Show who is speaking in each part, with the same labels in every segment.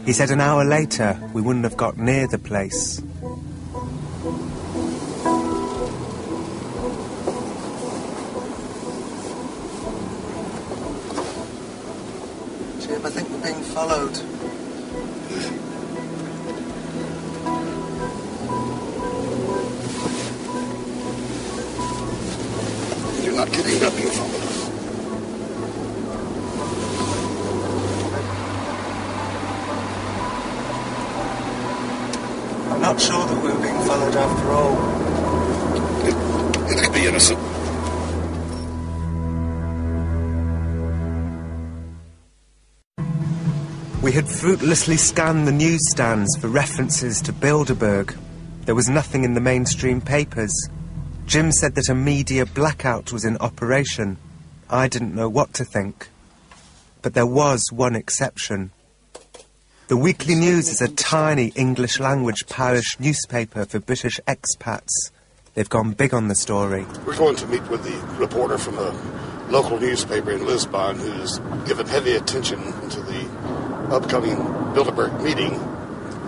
Speaker 1: He said an hour later we wouldn't have got near the place.
Speaker 2: Jim, I think we're being followed.
Speaker 3: You're not kidding about being followed.
Speaker 2: I'm not sure that we're being followed after all.
Speaker 3: It could be innocent.
Speaker 1: We had fruitlessly scanned the newsstands for references to Bilderberg. There was nothing in the mainstream papers. Jim said that a media blackout was in operation. I didn't know what to think. But there was one exception. The Weekly News is a tiny English-language parish newspaper for British expats. They've gone big on the story.
Speaker 3: We're going to meet with the reporter from a local newspaper in Lisbon who's given heavy attention to the upcoming Bilderberg meeting,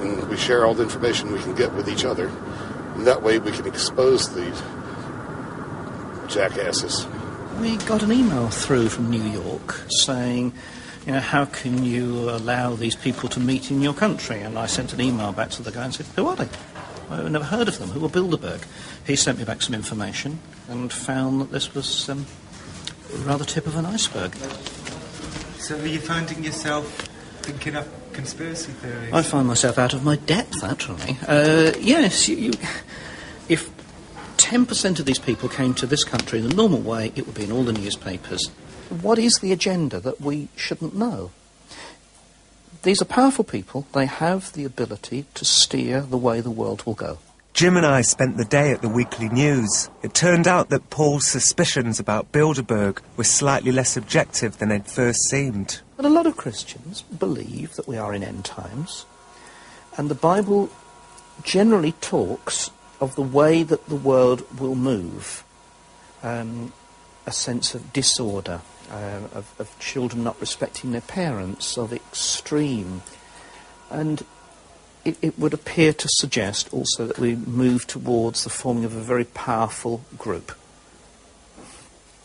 Speaker 3: and we share all the information we can get with each other. And that way we can expose the jackasses.
Speaker 4: We got an email through from New York saying, you know, how can you allow these people to meet in your country? And I sent an email back to the guy and said, who are they? I've never heard of them. Who are Bilderberg? He sent me back some information and found that this was rather tip of an iceberg.
Speaker 2: So are you finding yourself thinking up conspiracy theories?
Speaker 4: I find myself out of my depth, actually. Yes, if 10% of these people came to this country in the normal way, it would be in all the newspapers. What is the agenda that we shouldn't know? These are powerful people. They have the ability to steer the way the world will go.
Speaker 1: Jim and I spent the day at the Weekly News. It turned out that Paul's suspicions about Bilderberg were slightly less objective than they'd first seemed.
Speaker 4: But a lot of Christians believe that we are in end times, and the Bible generally talks of the way that the world will move, a sense of disorder, of children not respecting their parents, of extreme. And it would appear to suggest also that we move towards the forming of a very powerful group.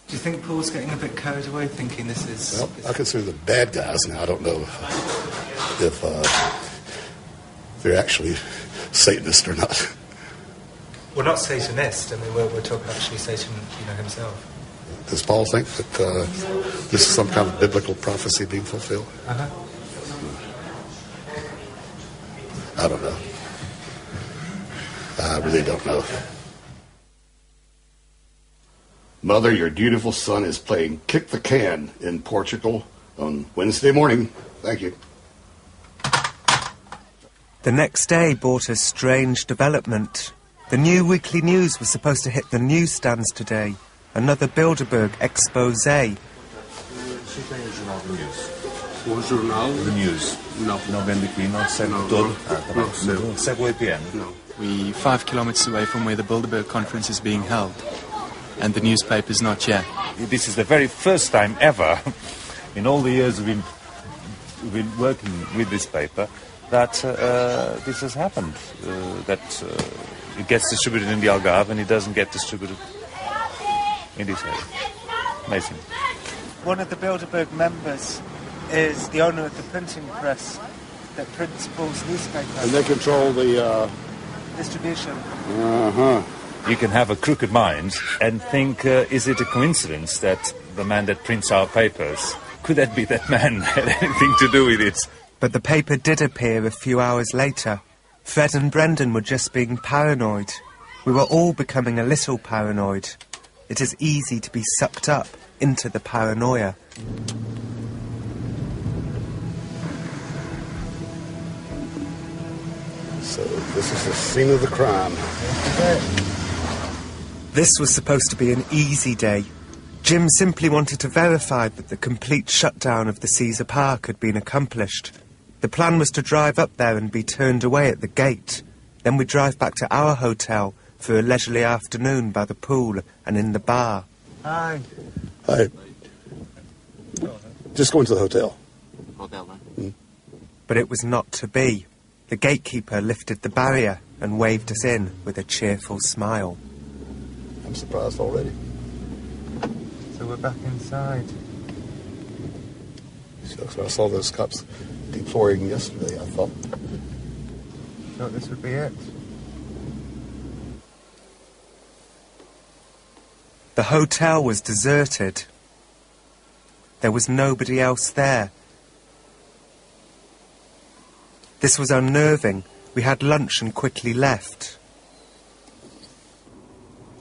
Speaker 2: Do you think Paul's getting a bit carried away thinking this is...
Speaker 3: Well, I consider them bad guys now. I don't know if they're actually Satanists or not.
Speaker 2: Well, not Satanist. I mean, we're talking actually Satan, himself.
Speaker 3: Does Paul think that this is some kind of biblical prophecy being fulfilled?
Speaker 2: Uh-huh.
Speaker 3: I don't know. I really don't know. Mother, your dutiful son is playing kick the can in Portugal on Wednesday morning. Thank you.
Speaker 1: The next day brought a strange development. The new Weekly News was supposed to hit the newsstands today. Another Bilderberg expose.
Speaker 5: O jornal? The news. Não vende aqui, não segue todo. Não segue o APN.
Speaker 6: We're 5 kilometers away from where the Bilderberg conference is being held, and the newspaper's not yet.
Speaker 5: This is the very first time ever, in all the years we've been working with this paper, that this has happened. That it gets distributed in the Algarve and it doesn't get distributed in this area. Amazing.
Speaker 1: One of the Bilderberg members is the owner of the printing press that prints Paul's newspaper.
Speaker 3: And they control the...
Speaker 1: distribution.
Speaker 3: Uh-huh.
Speaker 5: You can have a crooked mind and think, is it a coincidence that the man that prints our papers, could that be that man had anything to do with it?
Speaker 1: But the paper did appear a few hours later. Fred and Brendan were just being paranoid. We were all becoming a little paranoid. It is easy to be sucked up into the paranoia.
Speaker 3: So this is the scene of the crime.
Speaker 1: This was supposed to be an easy day. Jim simply wanted to verify that the complete shutdown of the Caesar Park had been accomplished. The plan was to drive up there and be turned away at the gate. Then we'd drive back to our hotel for a leisurely afternoon by the pool and in the bar.
Speaker 2: Hi.
Speaker 3: Hi. Just going to the hotel.
Speaker 4: Hotel, huh?
Speaker 3: Mm.
Speaker 1: But it was not to be. The gatekeeper lifted the barrier and waved us in with a cheerful smile.
Speaker 3: I'm surprised already.
Speaker 2: So we're back inside.
Speaker 3: So I saw those cops deploying yesterday, I thought
Speaker 2: Thought this would be it.
Speaker 1: The hotel was deserted. There was nobody else there. This was unnerving. We had lunch and quickly left.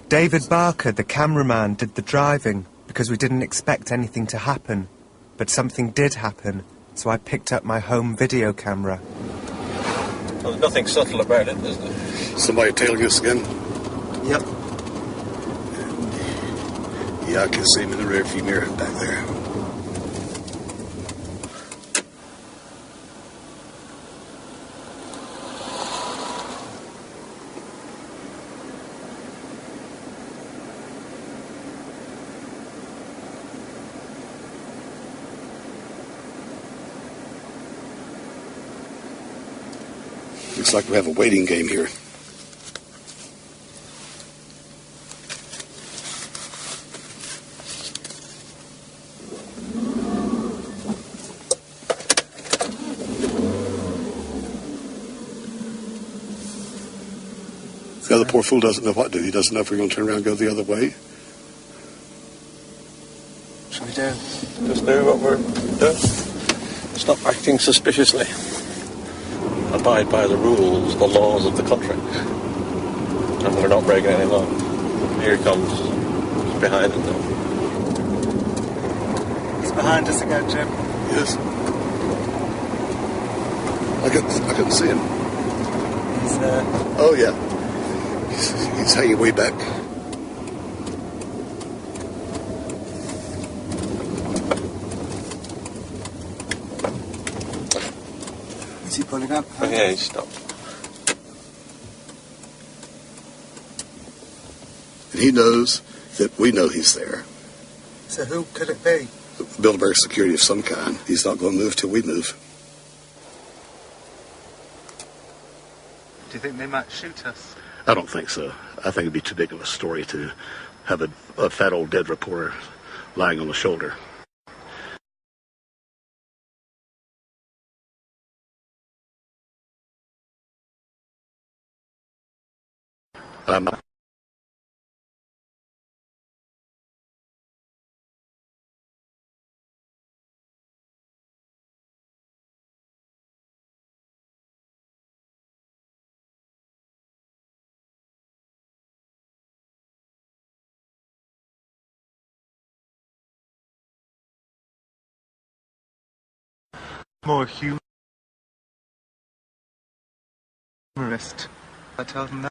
Speaker 1: David Barker, the cameraman, did the driving because we didn't expect anything to happen. But something did happen, so I picked up my home video camera.
Speaker 7: Well, there's nothing subtle about it, is there?
Speaker 3: somebody tailing us again.
Speaker 2: Yep.
Speaker 3: Yeah, I can see him in the rearview mirror back there. Looks like we have a waiting game here. The other poor fool doesn't know what to do. He doesn't know if we're going to turn around and go the other way.
Speaker 7: What shall we do? Just do what we're doing. Stop acting suspiciously. Abide by the rules, the laws of the country. And we're not breaking any law. Here he comes. He's behind it now.
Speaker 2: He's behind us again, Jim.
Speaker 3: Yes. I couldn't see him.
Speaker 2: He's
Speaker 3: Oh, yeah. He's hanging way back.
Speaker 2: Is he pulling up?
Speaker 7: Oh, yeah, he stopped.
Speaker 3: And he knows that we know he's there.
Speaker 2: So who could it be?
Speaker 3: Bilderberg security of some kind. He's not going to move till we move.
Speaker 2: Do you think they might shoot us?
Speaker 3: I don't think so. I think it'd be too big of a story to have a fat old dead reporter lying on the shoulder.
Speaker 2: More humorist. I told him that.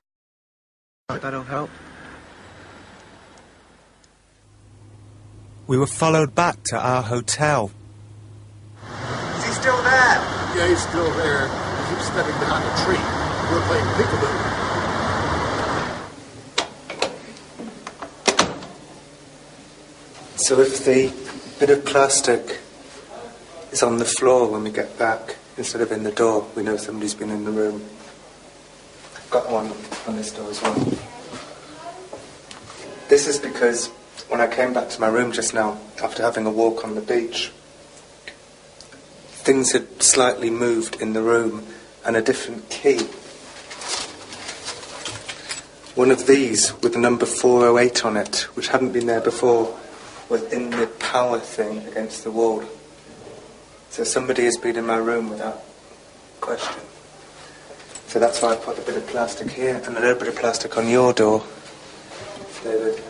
Speaker 2: That'll help.
Speaker 1: We were followed back to our hotel.
Speaker 2: Is he still there?
Speaker 3: Yeah, he's still there. He keeps stepping behind a tree. We're playing peekaboo.
Speaker 2: So if the bit of plastic is on the floor when we get back, instead of in the door, we know somebody's been in the room. I've got one on this door as well. This is because when I came back to my room just now, after having a walk on the beach, things had slightly moved in the room and a different key. One of these with the number 408 on it, which hadn't been there before, was in the power thing against the wall. So somebody has been in my room without question. So that's why I put a bit of plastic here and a little bit of plastic on your door, David.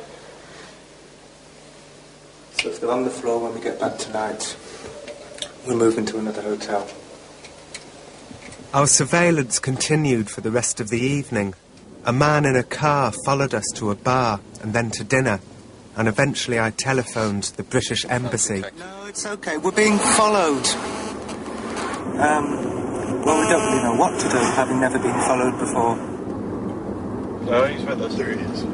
Speaker 2: So if they're on the floor when we get back tonight, we're moving to another hotel.
Speaker 1: Our surveillance continued for the rest of the evening. A man in a car followed us to a bar and then to dinner, and eventually I telephoned the British Embassy.
Speaker 2: No, it's okay. We're being followed. Well, we don't really know what to do, having never been followed before.
Speaker 7: No, he's with us. There he is.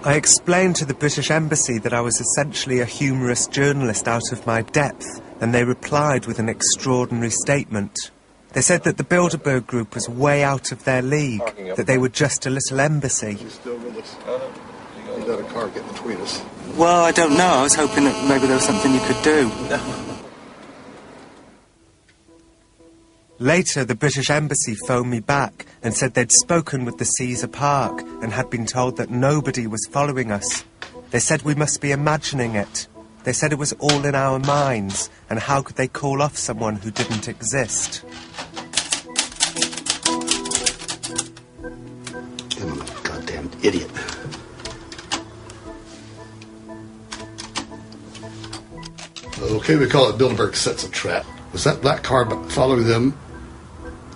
Speaker 1: I explained to the British Embassy that I was essentially a humorous journalist out of my depth, and they replied with an extraordinary statement. They said that the Bilderberg group was way out of their league, that they were just a little embassy.
Speaker 3: You still with us? You let a car get between us.
Speaker 2: Well, I don't know. I was hoping that maybe there was something you could do.
Speaker 1: Later, the British Embassy phoned me back and said they'd spoken with the Caesar Park and had been told that nobody was following us. They said we must be imagining it. They said it was all in our minds, and how could they call off someone who didn't exist?
Speaker 3: I'm a goddamn idiot. Okay, we call it Bilderberg sets a trap. Was that black car following them,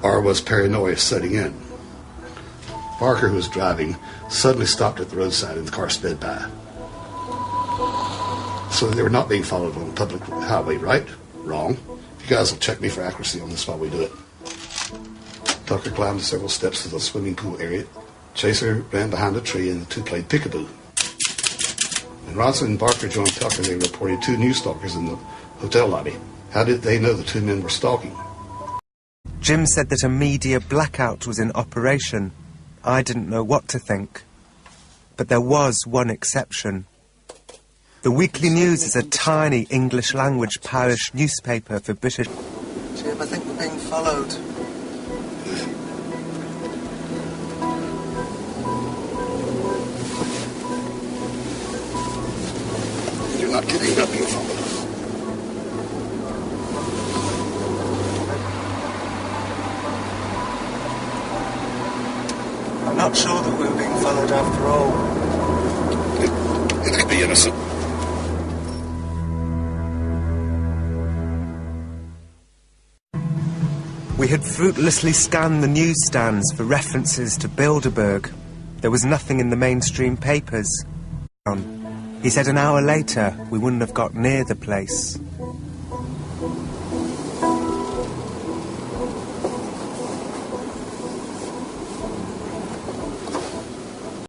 Speaker 3: or was paranoia setting in? Barker, who was driving, suddenly stopped at the roadside and the car sped by. So they were not being followed on a public highway, right? Wrong. You guys will check me for accuracy on this while we do it. Tucker climbed several steps to the swimming pool area. Chaser ran behind a tree and the two played peekaboo. When Ronson and Barker joined Tucker, they reported 2 new stalkers in the hotel lobby. How did they know the 2 men were stalking?
Speaker 1: Jim said that a media blackout was in operation. I didn't know what to think. But there was one exception. The Weekly News is a tiny English-language parish newspaper for British...
Speaker 2: Jim, I think we're being followed.
Speaker 3: You're not kidding about being followed.
Speaker 2: I'm not sure that we were being followed after all.
Speaker 3: It could be innocent.
Speaker 1: We had fruitlessly scanned the newsstands for references to Bilderberg. There was nothing in the mainstream papers. He said an hour later we wouldn't have got near the place.